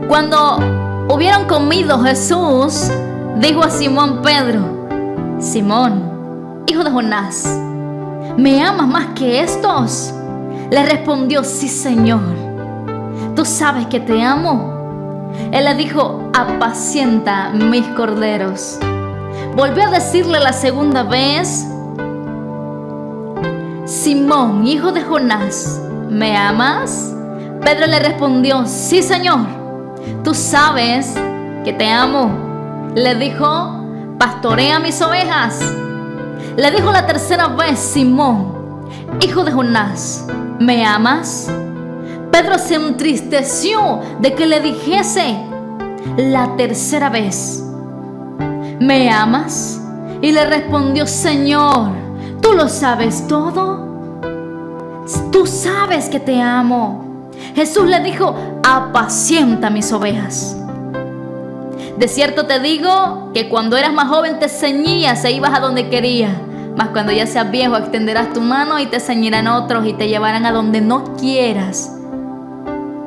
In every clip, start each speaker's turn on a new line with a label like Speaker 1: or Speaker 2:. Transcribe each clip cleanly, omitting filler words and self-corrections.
Speaker 1: Cuando hubieron comido, Jesús dijo a Simón Pedro: Simón, hijo de Jonás, ¿me amas más que estos? Le respondió: sí, Señor, tú sabes que te amo. Él le dijo: apacienta mis corderos. Volvió a decirle la segunda vez: Simón, hijo de Jonás, ¿me amas? Pedro le respondió: sí, Señor, tú sabes que te amo. Le dijo: pastorea mis ovejas. Le dijo la tercera vez: Simón, hijo de Jonás, ¿me amas? Pedro se entristeció de que le dijese la tercera vez: ¿me amas? Y le respondió: Señor, tú lo sabes todo. Tú sabes que te amo. Jesús le dijo: apacienta mis ovejas. De cierto te digo que cuando eras más joven te ceñías e ibas a donde querías, mas cuando ya seas viejo extenderás tu mano y te ceñirán otros y te llevarán a donde no quieras.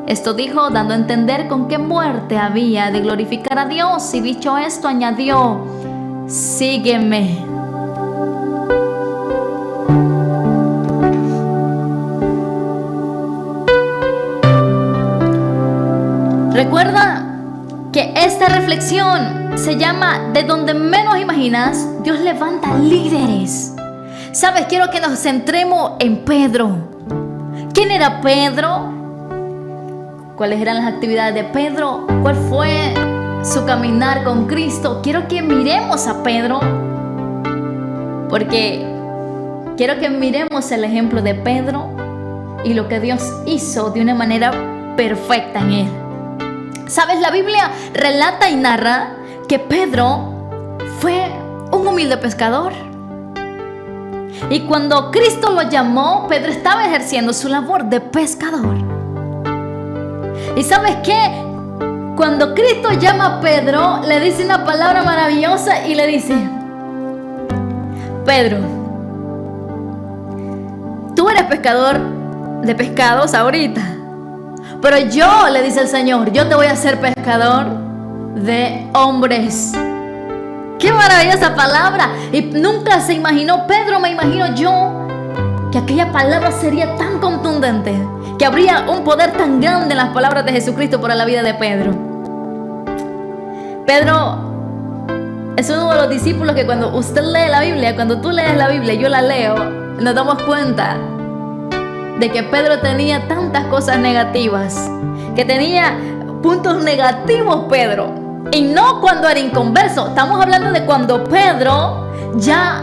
Speaker 1: Esto dijo dando a entender con qué muerte había de glorificar a Dios, y dicho esto añadió: sígueme. Recuerda que esta reflexión se llama De donde menos imaginas, Dios levanta líderes. ¿Sabes? Quiero que nos centremos en Pedro. ¿Quién era Pedro? ¿Cuáles eran las actividades de Pedro? ¿Cuál fue su caminar con Cristo? Quiero que miremos a Pedro, porque quiero que miremos el ejemplo de Pedro y lo que Dios hizo de una manera perfecta en él. ¿Sabes? La Biblia relata y narra que Pedro fue un humilde pescador. Y cuando Cristo lo llamó, Pedro estaba ejerciendo su labor de pescador. ¿Y sabes qué? Cuando Cristo llama a Pedro, le dice una palabra maravillosa y le dice: Pedro, tú eres pescador de pescados ahorita, pero yo, le dice el Señor, yo te voy a hacer pescador de hombres. ¡Qué maravillosa palabra! Y nunca se imaginó, Pedro, me imagino yo, que aquella palabra sería tan contundente, que habría un poder tan grande en las palabras de Jesucristo para la vida de Pedro. Pedro es uno de los discípulos que cuando usted lee la Biblia, cuando tú lees la Biblia, yo la leo, nos damos cuenta de que Pedro tenía tantas cosas negativas, que tenía puntos negativos Pedro, y no cuando era inconverso. Estamos hablando de cuando Pedro ya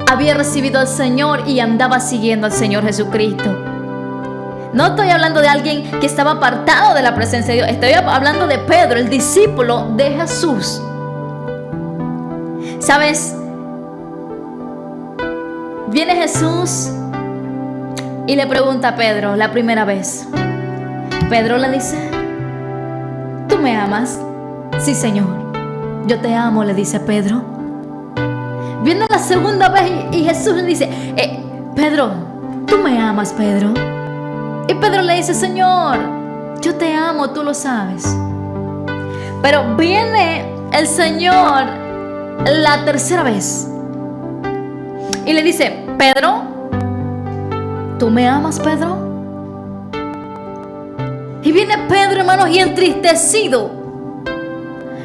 Speaker 1: había recibido al Señor y andaba siguiendo al Señor Jesucristo. No estoy hablando de alguien que estaba apartado de la presencia de Dios. Estoy hablando de Pedro, el discípulo de Jesús. ¿Sabes? Viene Jesús y le pregunta a Pedro la primera vez. Pedro le dice: ¿tú me amas? Sí, Señor, yo te amo, le dice Pedro. Viene la segunda vez y Jesús le dice: Pedro, ¿tú me amas, Pedro? Y Pedro le dice: Señor, yo te amo, tú lo sabes. Pero viene el Señor la tercera vez y le dice: Pedro, ¿tú me amas, Pedro? Y viene Pedro, hermanos, y entristecido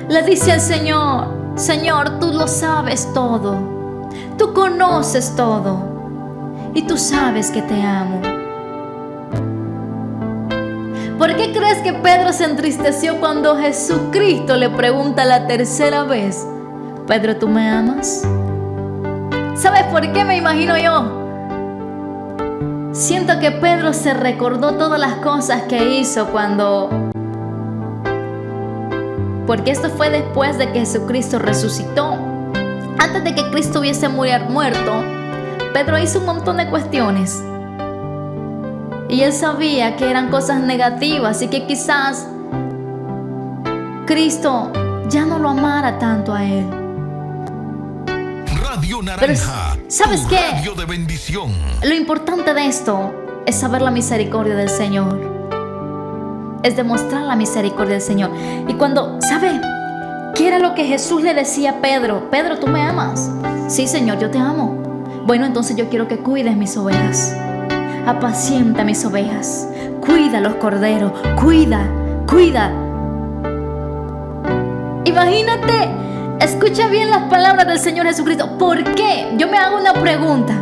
Speaker 1: le dice al Señor: Señor, tú lo sabes todo, tú conoces todo y tú sabes que te amo. ¿Por qué crees que Pedro se entristeció cuando Jesucristo le pregunta la tercera vez: Pedro, ¿tú me amas? ¿Sabes por qué me imagino yo? Siento que Pedro se recordó todas las cosas que hizo porque esto fue después de que Jesucristo resucitó. Antes de que Cristo hubiese muerto, Pedro hizo un montón de cuestiones. Y él sabía que eran cosas negativas y que quizás Cristo ya no lo amara tanto a él.
Speaker 2: Radio Naranja.
Speaker 1: Pero, ¿sabes qué?
Speaker 2: Radio de bendición.
Speaker 1: Lo importante de esto es saber la misericordia del Señor. es demostrar la misericordia del Señor. Y cuando, ¿sabe qué era lo que Jesús le decía a Pedro? Pedro, ¿tú me amas? Sí, Señor, yo te amo. Bueno, entonces yo quiero que cuides mis ovejas. Apacienta mis ovejas. Cuida los corderos. Cuida. Imagínate, escucha bien las palabras del Señor Jesucristo. ¿Por qué? Yo me hago una pregunta.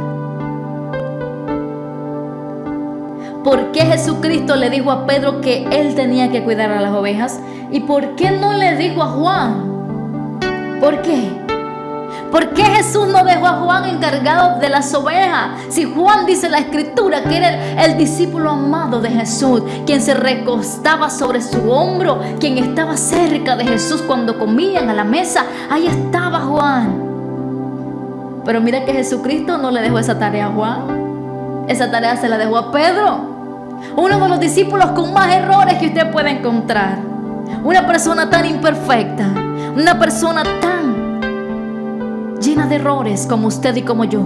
Speaker 1: ¿Por qué Jesucristo le dijo a Pedro que él tenía que cuidar a las ovejas? ¿Y por qué no le dijo a Juan? ¿Por qué? ¿Por qué Jesús no dejó a Juan encargado de las ovejas? Si Juan dice la Escritura que era el discípulo amado de Jesús, quien se recostaba sobre su hombro, quien estaba cerca de Jesús cuando comían a la mesa, ahí estaba Juan. Pero mira que Jesucristo no le dejó esa tarea a Juan. Esa tarea se la dejó a Pedro, uno de los discípulos con más errores que usted puede encontrar. Una persona tan imperfecta, una persona tan llena de errores como usted y como yo.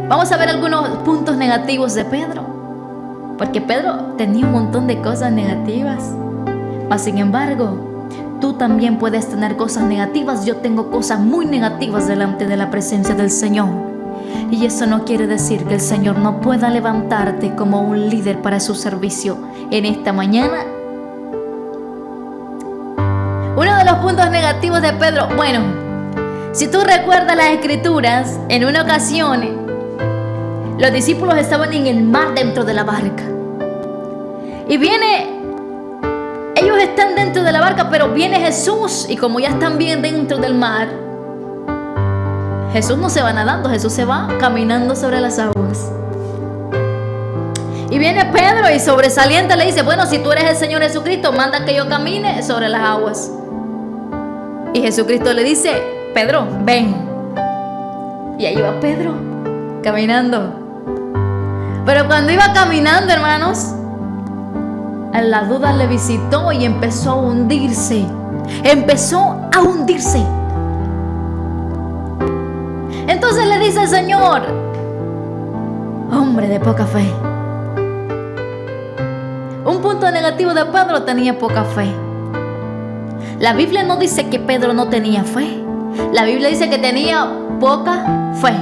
Speaker 1: Vamos a ver algunos puntos negativos de Pedro, porque Pedro tenía un montón de cosas negativas. Mas sin embargo, tú también puedes tener cosas negativas. Yo tengo cosas muy negativas delante de la presencia del Señor. Y eso no quiere decir que el Señor no pueda levantarte como un líder para su servicio en esta mañana. Uno de los puntos negativos de Pedro, bueno, si tú recuerdas las Escrituras, en una ocasión los discípulos estaban en el mar dentro de la barca. Y ellos están dentro de la barca, pero viene Jesús, y como ya están bien dentro del mar, Jesús no se va nadando, Jesús se va caminando sobre las aguas. Y viene Pedro y sobresaliente le dice, bueno, si tú eres el Señor Jesucristo, manda que yo camine sobre las aguas. Y Jesucristo le dice, Pedro, ven. Y ahí va Pedro, caminando. Pero cuando iba caminando, hermanos, la duda le visitó y empezó a hundirse. Empezó a hundirse. Entonces le dice el Señor, hombre de poca fe. Un punto negativo de Pedro: tenía poca fe. La Biblia no dice que Pedro no tenía fe. La Biblia dice que tenía poca fe.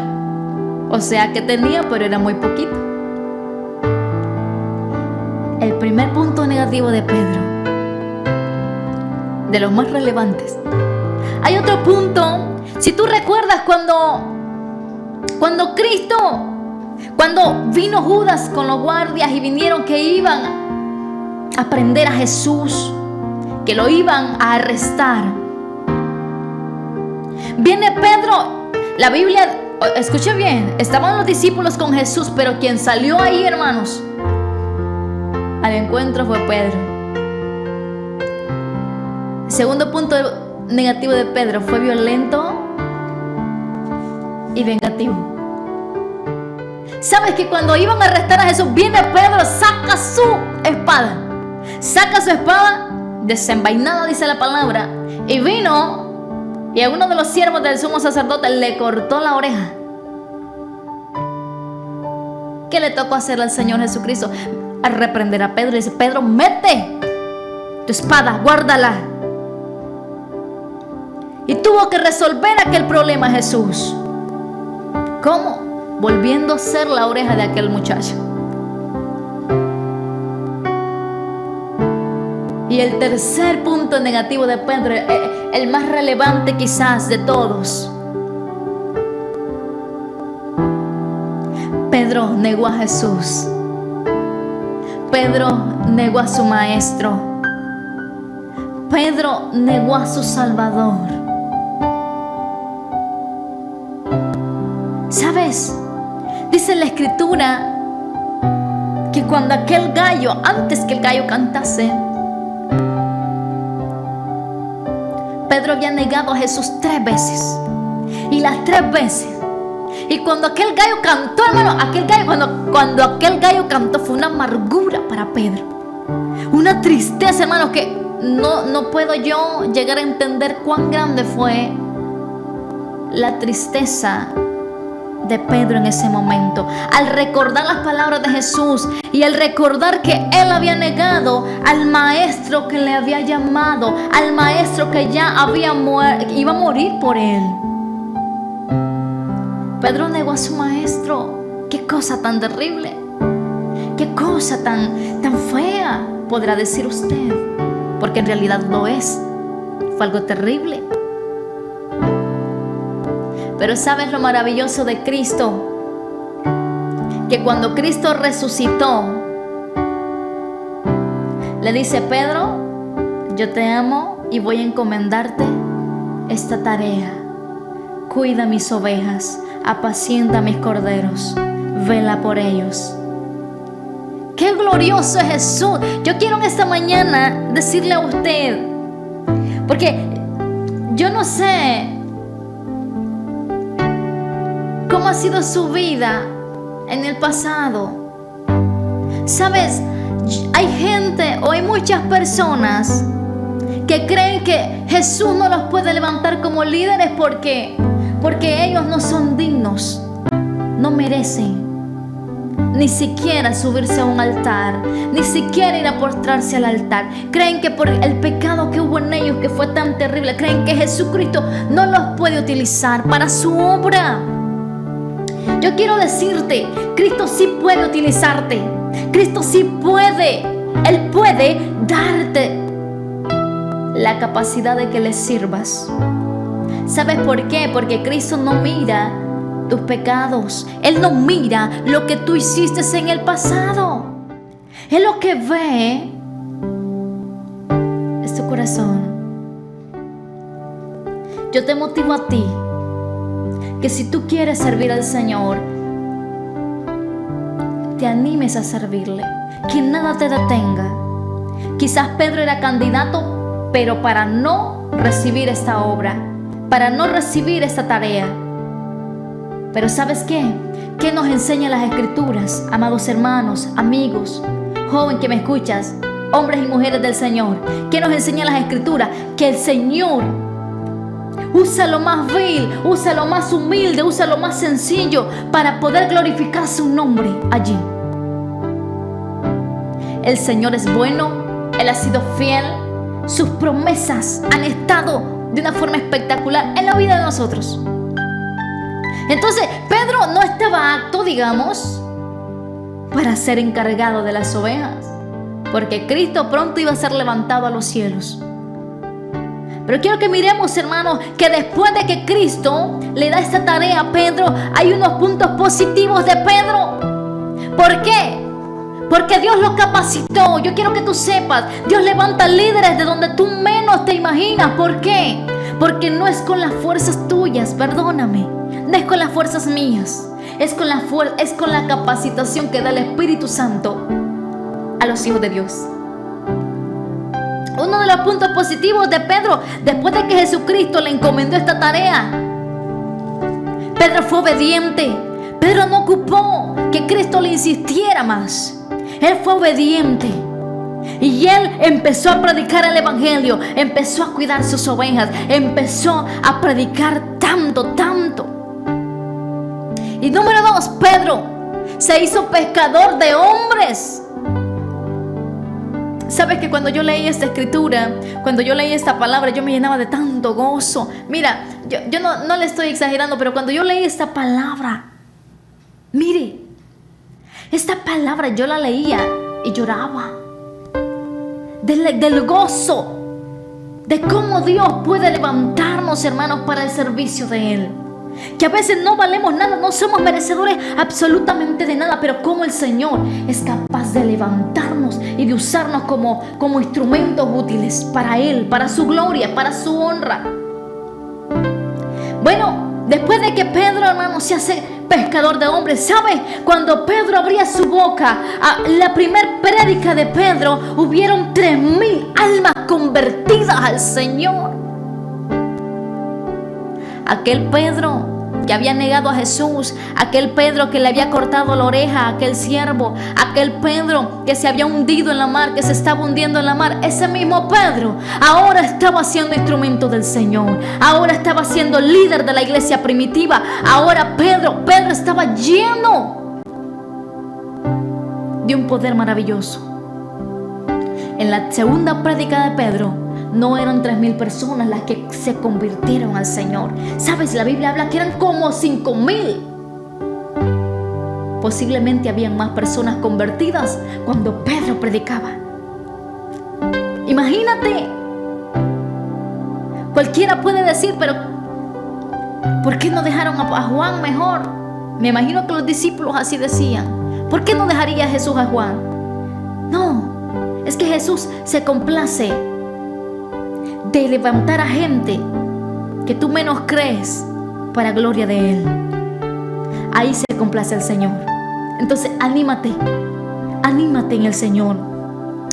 Speaker 1: O sea que tenía, pero era muy poquito. El primer punto negativo de Pedro, de los más relevantes. Hay otro punto. Si tú recuerdas cuando vino Judas con los guardias y vinieron que iban a prender a Jesús, que lo iban a arrestar. Viene Pedro, la Biblia, escuche bien, estaban los discípulos con Jesús, pero quien salió ahí, hermanos, al encuentro fue Pedro. Segundo punto negativo de Pedro: fue violento y vengativo. ¿Sabes que cuando iban a arrestar a Jesús, viene Pedro, saca su espada? Saca su espada desenvainada, dice la palabra, y vino y a uno de los siervos del sumo sacerdote le cortó la oreja. ¿Qué le tocó hacer al Señor Jesucristo? A reprender a Pedro. Y dice, Pedro, mete tu espada, guárdala. Y tuvo que resolver aquel problema Jesús. ¿Cómo? Volviendo a ser la oreja de aquel muchacho. Y el tercer punto negativo de Pedro, el más relevante quizás de todos: Pedro negó a Jesús. Pedro negó a su maestro. Pedro negó a su Salvador. ¿Sabes? Dice la Escritura que cuando aquel gallo, antes que el gallo cantase, Pedro había negado a Jesús 3 veces. Y las 3 veces. Y cuando aquel gallo cantó, hermano, cuando aquel gallo cantó, fue una amargura para Pedro. Una tristeza, hermano, que no puedo yo llegar a entender cuán grande fue la tristeza de Pedro en ese momento, al recordar las palabras de Jesús y al recordar que él había negado al maestro que le había llamado, al maestro que ya iba a morir por él. Pedro negó a su maestro. Qué cosa tan terrible, qué cosa tan fea, podrá decir usted, porque en realidad lo es. Fue algo terrible. Pero ¿sabes lo maravilloso de Cristo? Que cuando Cristo resucitó, le dice: Pedro, yo te amo y voy a encomendarte esta tarea. Cuida mis ovejas, apacienta mis corderos, vela por ellos. ¡Qué glorioso es Jesús! Yo quiero en esta mañana decirle a usted, porque yo no sé cómo ha sido su vida en el pasado. ¿Sabes? Hay gente o hay muchas personas que creen que Jesús no los puede levantar como líderes porque ellos no son dignos, no merecen ni siquiera subirse a un altar, ni siquiera ir a postrarse al altar. Creen que por el pecado que hubo en ellos, que fue tan terrible, creen que Jesucristo no los puede utilizar para su obra. Yo quiero decirte, Cristo sí puede utilizarte. Cristo sí puede. Él puede darte la capacidad de que le sirvas. ¿Sabes por qué? Porque Cristo no mira tus pecados. Él no mira lo que tú hiciste en el pasado. Él lo que ve es tu corazón. Yo te motivo a ti que si tú quieres servir al Señor, te animes a servirle, que nada te detenga. Quizás Pedro era candidato, pero para no recibir esta obra, para no recibir esta tarea. Pero ¿sabes qué? ¿Qué nos enseñan las Escrituras, amados hermanos, amigos, joven que me escuchas, hombres y mujeres del Señor? ¿Qué nos enseñan las Escrituras? Que el Señor usa lo más vil, usa lo más humilde, usa lo más sencillo para poder glorificar su nombre allí. El Señor es bueno, Él ha sido fiel, sus promesas han estado de una forma espectacular en la vida de nosotros. Entonces, Pedro no estaba apto, digamos, para ser encargado de las ovejas, porque Cristo pronto iba a ser levantado a los cielos. Pero quiero que miremos, hermanos, que después de que Cristo le da esta tarea a Pedro, hay unos puntos positivos de Pedro. ¿Por qué? Porque Dios lo capacitó. Yo quiero que tú sepas, Dios levanta líderes de donde tú menos te imaginas. ¿Por qué? Porque no es con las fuerzas tuyas, perdóname. No es con las fuerzas mías. Es con la capacitación que da el Espíritu Santo a los hijos de Dios. Uno de los puntos positivos de Pedro, después de que Jesucristo le encomendó esta tarea, Pedro fue obediente. Pedro no ocupó que Cristo le insistiera más. Él fue obediente. Y él empezó a predicar el evangelio, empezó a cuidar sus ovejas, empezó a predicar tanto. Y número 2, Pedro se hizo pescador de hombres. Sabes que cuando yo leí esta escritura, cuando yo leí esta palabra, yo me llenaba de tanto gozo. Mira, yo no le estoy exagerando, pero cuando yo leí esta palabra, mire, esta palabra yo la leía y lloraba del gozo, de cómo Dios puede levantarnos, hermanos, para el servicio de Él. Que a veces no valemos nada, no somos merecedores absolutamente de nada, pero como el Señor es capaz de levantarnos y de usarnos como instrumentos útiles para Él, para su gloria, para su honra. Bueno, después de que Pedro, hermano, se hace pescador de hombres, ¿sabe? Cuando Pedro abría su boca, la primer prédica de Pedro, hubieron 3,000 almas convertidas al Señor. Aquel Pedro que había negado a Jesús, aquel Pedro que le había cortado la oreja a aquel siervo, aquel Pedro que se había hundido en la mar, que se estaba hundiendo en la mar, ese mismo Pedro ahora estaba siendo instrumento del Señor, ahora estaba siendo líder de la iglesia primitiva. Ahora Pedro estaba lleno de un poder maravilloso. En la segunda prédica de Pedro, no eran 3,000 personas las que se convirtieron al Señor. ¿Sabes? La Biblia habla que eran como 5,000. Posiblemente habían más personas convertidas cuando Pedro predicaba. Imagínate. Cualquiera puede decir, pero ¿por qué no dejaron a Juan mejor? Me imagino que los discípulos así decían. ¿Por qué no dejaría Jesús a Juan? No, es que Jesús se complace de levantar a gente que tú menos crees para gloria de Él. Ahí se complace el Señor. Entonces anímate en el Señor.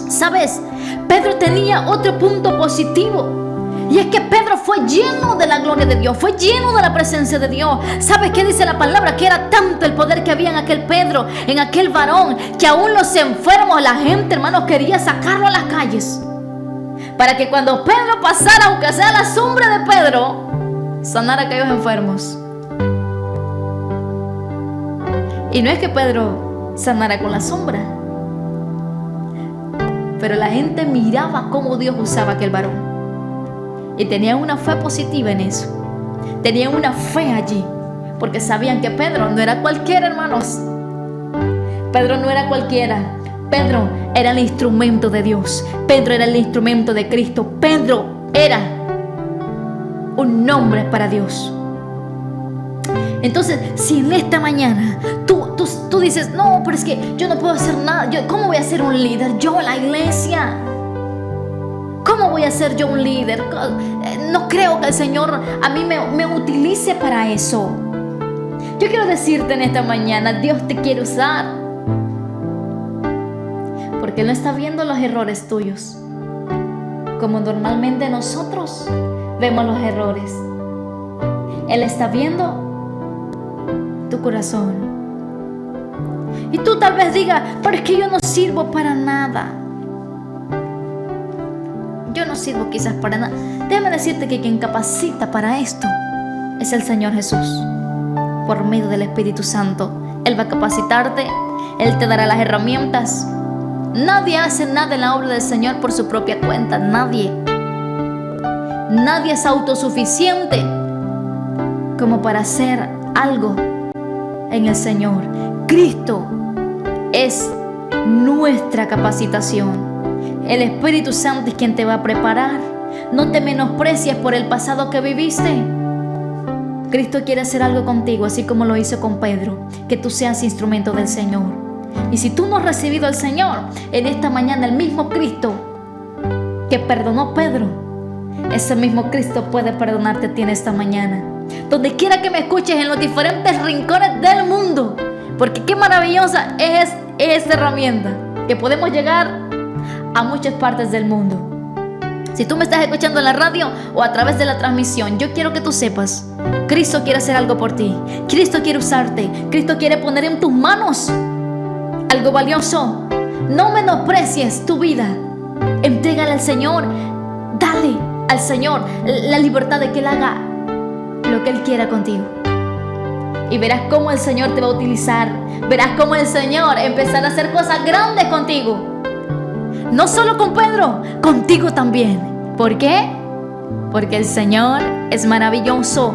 Speaker 1: ¿Sabes? Pedro tenía otro punto positivo, y es que Pedro fue lleno de la gloria de Dios, fue lleno de la presencia de Dios. ¿Sabes qué dice la palabra? Que era tanto el poder que había en aquel Pedro, en aquel varón, que aún los enfermos, la gente, hermanos, quería sacarlo a las calles, para que cuando Pedro pasara, aunque sea la sombra de Pedro, sanara a aquellos enfermos. Y no es que Pedro sanara con la sombra, pero la gente miraba cómo Dios usaba a aquel varón. Y tenían una fe positiva en eso. Tenían una fe allí, porque sabían que Pedro no era cualquiera, hermanos. Pedro no era cualquiera. Pedro era el instrumento de Dios. Pedro era el instrumento de Cristo. Pedro era un nombre para Dios. Entonces, si en esta mañana tú dices, no, pero es que yo no puedo hacer nada, ¿cómo voy a ser un líder? Yo, la iglesia, ¿cómo voy a ser yo un líder? No creo que el Señor a mí me utilice para eso. Yo quiero decirte en esta mañana, Dios te quiere usar, porque Él no está viendo los errores tuyos como normalmente nosotros vemos los errores. Él está viendo tu corazón. Y tú tal vez digas, pero es que yo no sirvo para nada. Yo no sirvo quizás para nada. Déjame decirte que quien capacita para esto es el Señor Jesús. Por medio del Espíritu Santo, Él va a capacitarte. Él te dará las herramientas. Nadie hace nada en la obra del Señor por su propia cuenta. Nadie es autosuficiente como para hacer algo en el Señor. Cristo es nuestra capacitación. El Espíritu Santo es quien te va a preparar. No te menosprecies por el pasado que viviste. Cristo quiere hacer algo contigo, así como lo hizo con Pedro, que tú seas instrumento del Señor. Y si tú no has recibido al Señor, en esta mañana el mismo Cristo que perdonó a Pedro, ese mismo Cristo puede perdonarte a ti en esta mañana. Donde quiera que me escuches, en los diferentes rincones del mundo, porque qué maravillosa es esta herramienta, que podemos llegar a muchas partes del mundo. Si tú me estás escuchando en la radio o a través de la transmisión, yo quiero que tú sepas, Cristo quiere hacer algo por ti. Cristo quiere usarte. Cristo quiere poner en tus manos algo valioso. No menosprecies tu vida. Entrégale al Señor. Dale al Señor la libertad de que Él haga lo que Él quiera contigo. Y verás cómo el Señor te va a utilizar. Verás cómo el Señor empezará a hacer cosas grandes contigo. No solo con Pedro, contigo también. ¿Por qué? Porque el Señor es maravilloso.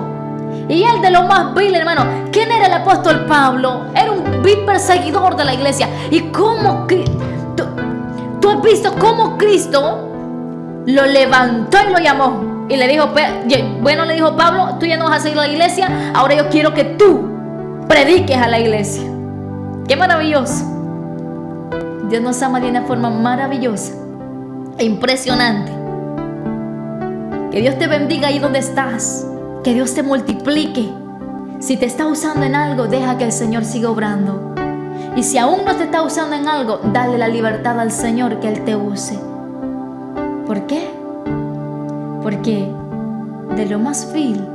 Speaker 1: Y Él de lo más vil, hermano. ¿Quién era el apóstol Pablo? Era un vil perseguidor de la iglesia. Y cómo tú has visto cómo Cristo lo levantó y lo llamó. Y le dijo, bueno, le dijo Pablo, tú ya no vas a seguir a la iglesia, ahora yo quiero que tú prediques a la iglesia. ¡Qué maravilloso! Dios nos ama de una forma maravillosa e impresionante. Que Dios te bendiga ahí donde estás. Que Dios te multiplique. Si te está usando en algo, deja que el Señor siga obrando. Y si aún no te está usando en algo, dale la libertad al Señor que Él te use. ¿Por qué? Porque de lo más vil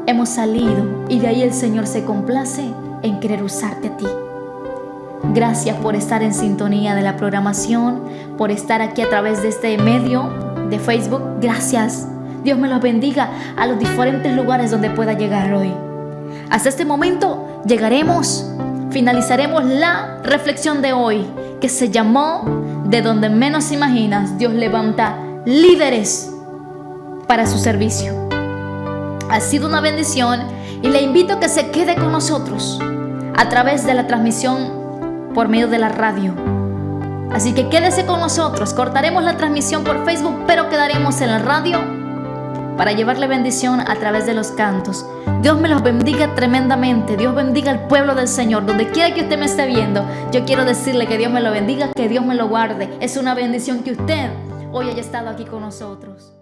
Speaker 1: hemos salido y de ahí el Señor se complace en querer usarte a ti. Gracias por estar en sintonía de la programación, por estar aquí a través de este medio de Facebook. Gracias. Dios me los bendiga a los diferentes lugares donde pueda llegar hoy. Hasta este momento finalizaremos la reflexión de hoy, que se llamó De donde menos imaginas, Dios levanta líderes para su servicio. Ha sido una bendición y le invito a que se quede con nosotros a través de la transmisión por medio de la radio. Así que quédese con nosotros. Cortaremos la transmisión por Facebook, pero quedaremos en la radio para llevarle bendición a través de los cantos. Dios me los bendiga tremendamente. Dios bendiga al pueblo del Señor. Donde quiera que usted me esté viendo, yo quiero decirle que Dios me lo bendiga, que Dios me lo guarde. Es una bendición que usted hoy haya estado aquí con nosotros.